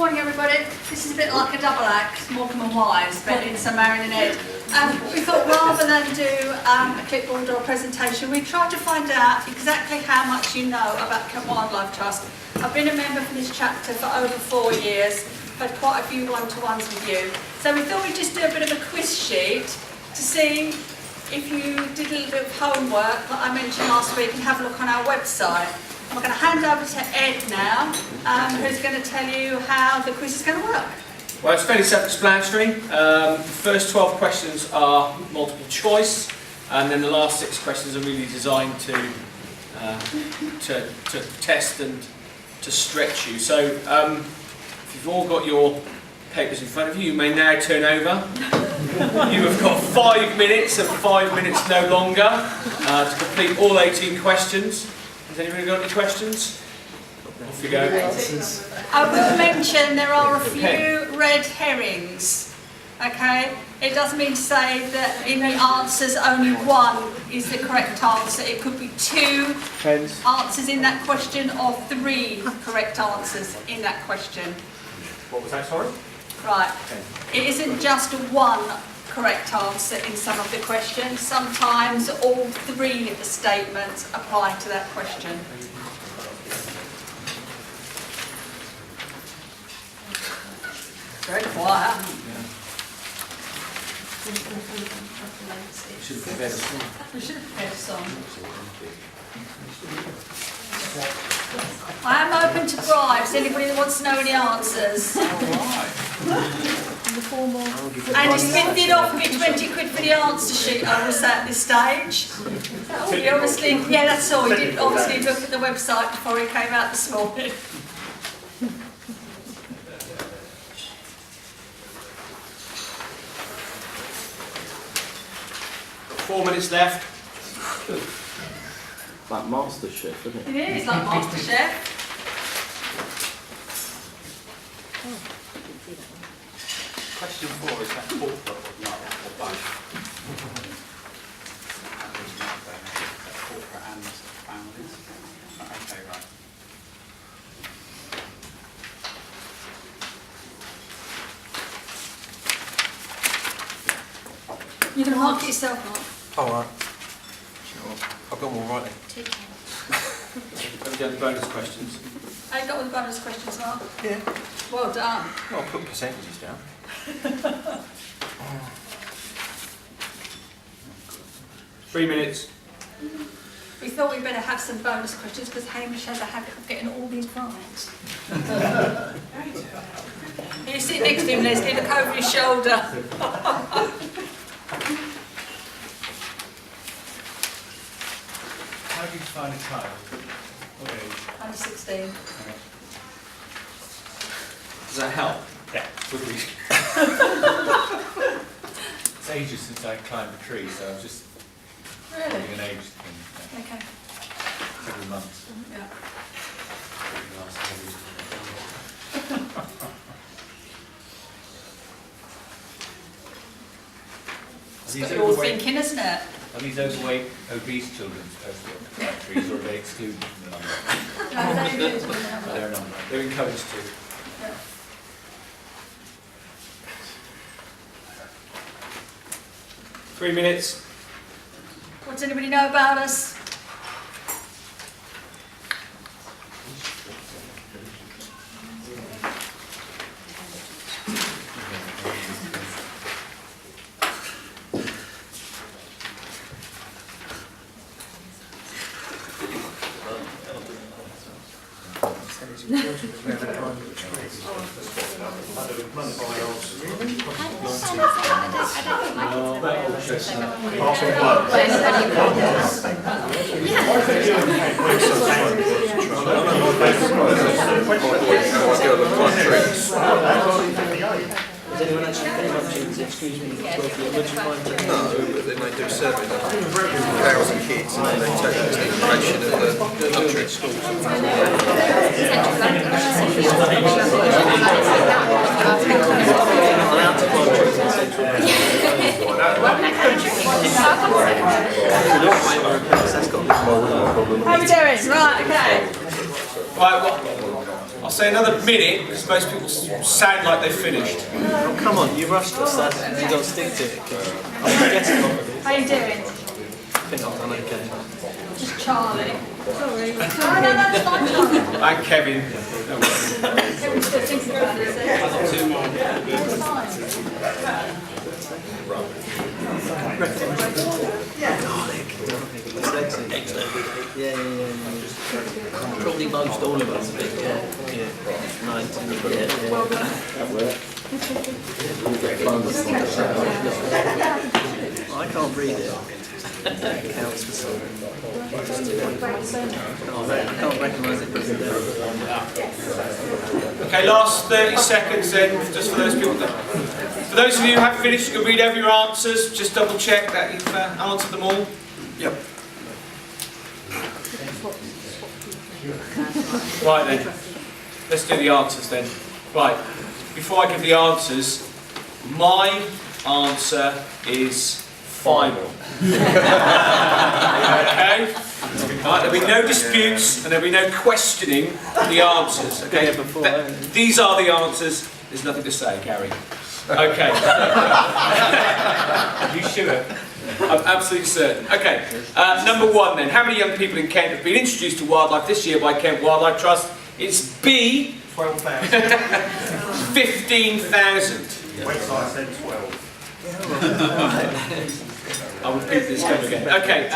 Morning everybody. This is a bit like a double act, Morecambe and Wise, but it's a Marion and Ed. We thought rather than do a clipboard or a presentation, we tried to find out exactly how much you know about Kent Wildlife Trust. I've been a member for this chapter for over 4 years, had quite a few one-to-ones with you. So we thought we'd just do a bit of a quiz sheet to see if you did a little bit of homework, like I mentioned last week, and have a look on our website. I'm going to hand over to Ed now, who's going to tell you how the quiz is going to work. Well, it's fairly self-explanatory. The first 12 questions are multiple choice, and then the last 6 questions are really designed to test and to stretch you. So, if you've all got your papers in front of you, you may now turn over. You have got 5 minutes and 5 minutes no longer to complete all 18 questions. Has anybody got any questions? Off you go. I will mention there are a few red herrings. Okay? It doesn't mean to say that in the answers only one is the correct answer. It could be 2 answers in that question or 3 correct answers in that question. What was that, sorry? Right. It isn't just one correct answer in some of the questions. Sometimes all 3 of the statements apply to that question. Very quiet. We should have prepared a song. We should have prepared a song. I am open to bribes. Anybody that wants to know any answers. And he's binned it off me 20 quid for the answer sheet, I will say at this stage. He obviously, yeah, that's all. He did obviously look at the website before he came out this morning. Got 4 minutes left. Like MasterChef, isn't it? It is like MasterChef. Question 4 is that corporate or not, or both? Corporate and families. Okay, right. You're going to mark it yourself, Mark. Oh, right. Sure. I've got them all right then. Have you done the bonus questions? Have you got all the bonus questions, Mark? Yeah. Well done. Well, I'll put percentages down. 3 minutes. We thought we'd better have some bonus questions because Hamish has a habit of getting all these right. You sit next to him, Leslie, look over his shoulder. How do you define a child? What age? Under 16. Does that help? Yeah. Would we? It's ages since I climbed a tree, so I'm just Really? having an age thing. Okay. Several months. Yeah. It's what you're all thinking, isn't it? Are these overweight, obese children supposed to climb trees, or are they excluded from the number? No, they do. They're a number. They're encouraged to. Yeah. 3 minutes. What does anybody know about us? Has anyone actually came up to you and said, excuse me, would you mind doing that? No, but then they do surveys of cows and kids, and then they take the information of the country schools. How are we doing? Right, okay. Right, well, I'll say another minute, because most people sound like they've finished. Oh, come on, you rushed us, you got to stick to it. I'm getting on with it. How you doing? I think I've done okay. Just Charlie. Sorry. No, that's fine, Charlie. And Kevin. Kevin's still thinking about it, is he? It's fine. Yeah. Probably most all of us a bit, yeah. 19, I can't read it. It counts for something. I can't recognise it. Okay, last 30 seconds then, just for those people that... For those of you who haven't finished, you can read every answers, just double check that you've answered them all. Yep. Right then, let's do the answers then. Right, before I give the answers, my answer is final. Okay? Right, there'll be no disputes and there'll be no questioning the answers. Okay? These are the answers. There's nothing to say, Gary. Okay. Are you sure? I'm absolutely certain. Okay, number one then. How many young people in Kent have been introduced to wildlife this year by Kent Wildlife Trust? It's B. 12,000. 15,000. Website said 12. I'll repeat this again. Okay,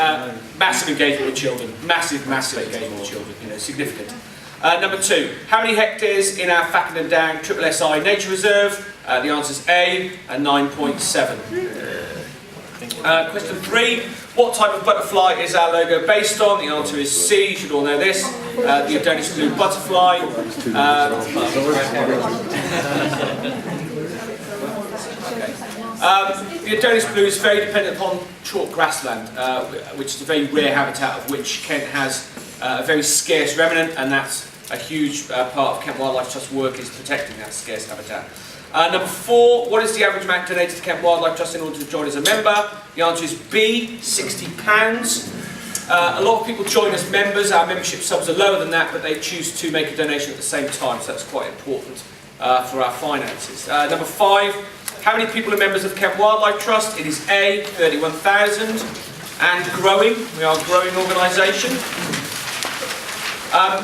massive engagement with children. Massive engagement with children. You know, significant. Number two, how many hectares in our Fackenden Down SSI Nature Reserve? The answer is A, 9.7. Question three, what type of butterfly is our logo based on? The answer is C, you should all know this. The Adonis blue butterfly. The Adonis blue is very dependent upon chalk grassland, which is a very rare habitat of which Kent has a very scarce remnant, and that's a huge part of Kent Wildlife Trust's work is protecting that scarce habitat. Number four, what is the average amount donated to Kent Wildlife Trust in order to join as a member? The answer is B, £60. A lot of people join as members. Our membership subs are lower than that, but they choose to make a donation at the same time, so that's quite important for our finances. Number five, how many people are members of Kent Wildlife Trust? It is A, 31,000, and growing. We are a growing organisation.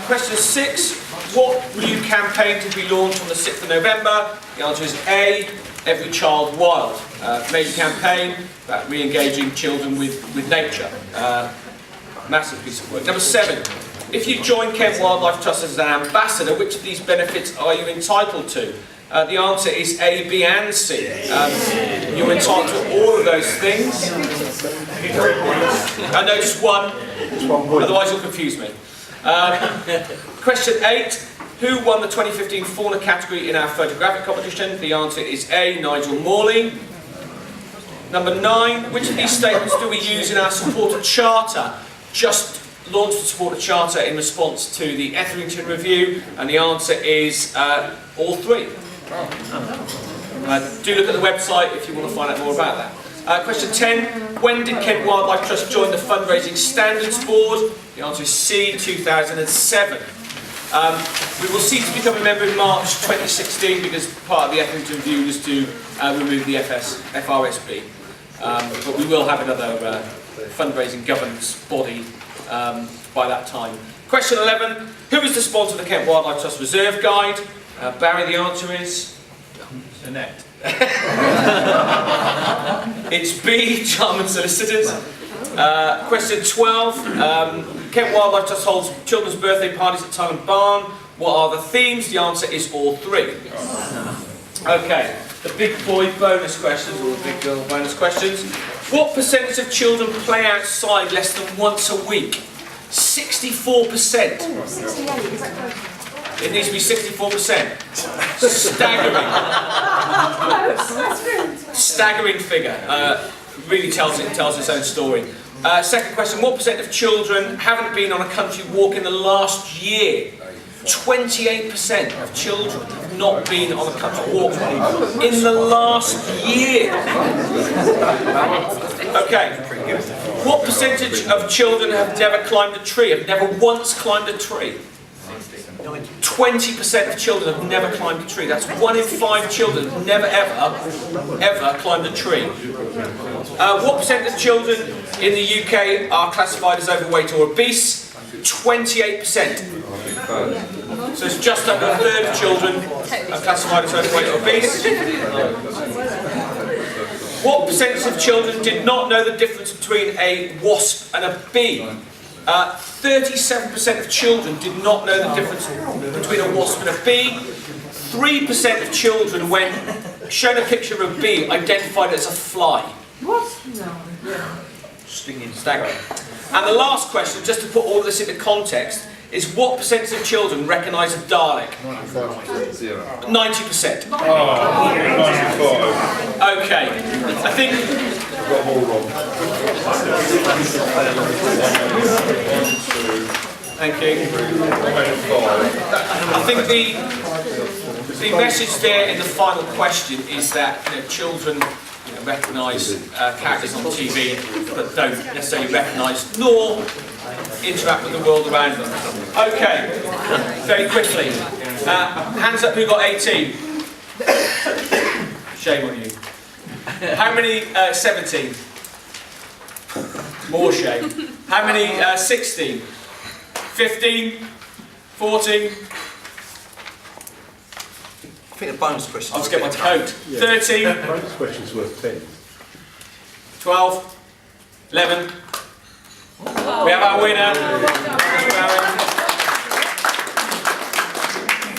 Question six, what new campaign did we launch on the 6th of November? The answer is A, Every Child Wild. Major campaign about re-engaging children with nature. Massive piece of work. Number seven, if you join Kent Wildlife Trust as an ambassador, which of these benefits are you entitled to? The answer is A, B and C. You're entitled to all of those things. No, just one. Otherwise you'll confuse me. Question 8. Who won the 2015 fauna category in our photographic competition? The answer is A, Nigel Morley. Number 9. Which of these statements do we use in our supporter charter? Just launched the supporter charter in response to the Etherington review, and the answer is all three. Do look at the website if you want to find out more about that. Question 10. When did Kent Wildlife Trust join the Fundraising Standards Board? The answer is C, 2007. We will seek to become a member in March 2016 because part of the Etherington review was to remove the FRSB. But we will have another fundraising governance body by that time. Question 11. Who is the sponsor of the Kent Wildlife Trust Reserve Guide? Barry, the answer is? Annette. It's B, Jarman Solicitors. Question 12. Kent Wildlife Trust holds children's birthday parties at Tullen Barn. What are the themes? The answer is all three. Okay, the big boy bonus questions, or the big girl bonus questions. What percentage of children play outside less than once a week? 64%. 68, is that correct? It needs to be 64%. Staggering. Staggering figure. Really tells its own story. Second question, what percent of children haven't been on a country walk in the last year? 28% of children have not been on a country walk in the last year. Okay. What percentage of children have never climbed a tree, have never once climbed a tree? 20% of children have never climbed a tree. That's 1 in 5 children have never ever climbed a tree. What percent of children in the UK are classified as overweight or obese? 28%. So it's just under a third of children are classified as overweight or obese. What percentage of children did not know the difference between a wasp and a bee? 37% of children did not know the difference between a wasp and a bee. 3% of children, when shown a picture of a bee, identified it as a fly. What? No. Stinging, staggering. And the last question, just to put all of this into context, is what percentage of children recognise a Dalek? 90%. Okay, I think... Thank you. I think the message there in the final question is that children recognise characters on TV, but don't necessarily recognise nor interact with the world around them. Okay, very quickly. Hands up who got 18. Shame on you. How many 17? More shame. How many 16? 15? 14? I think the bonus question. I'll just get my coat. 13? Bonus question's worth 10. 12? 11? We have our winner.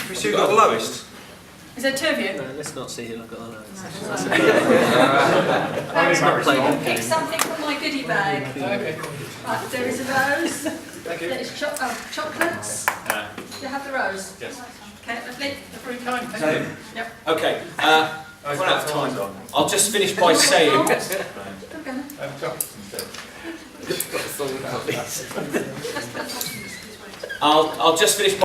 We see who got the lowest. Is there 2 of you? No, let's not see who I've got on that. Pick something from my goodie bag. Okay. Right, there is a rose. Thank you. There's chocolates. You have the rose? Yes. Okay, lovely. Very kind. Thank you. Yep. Okay, I've run out of time. I'll just finish by saying... I'll just finish by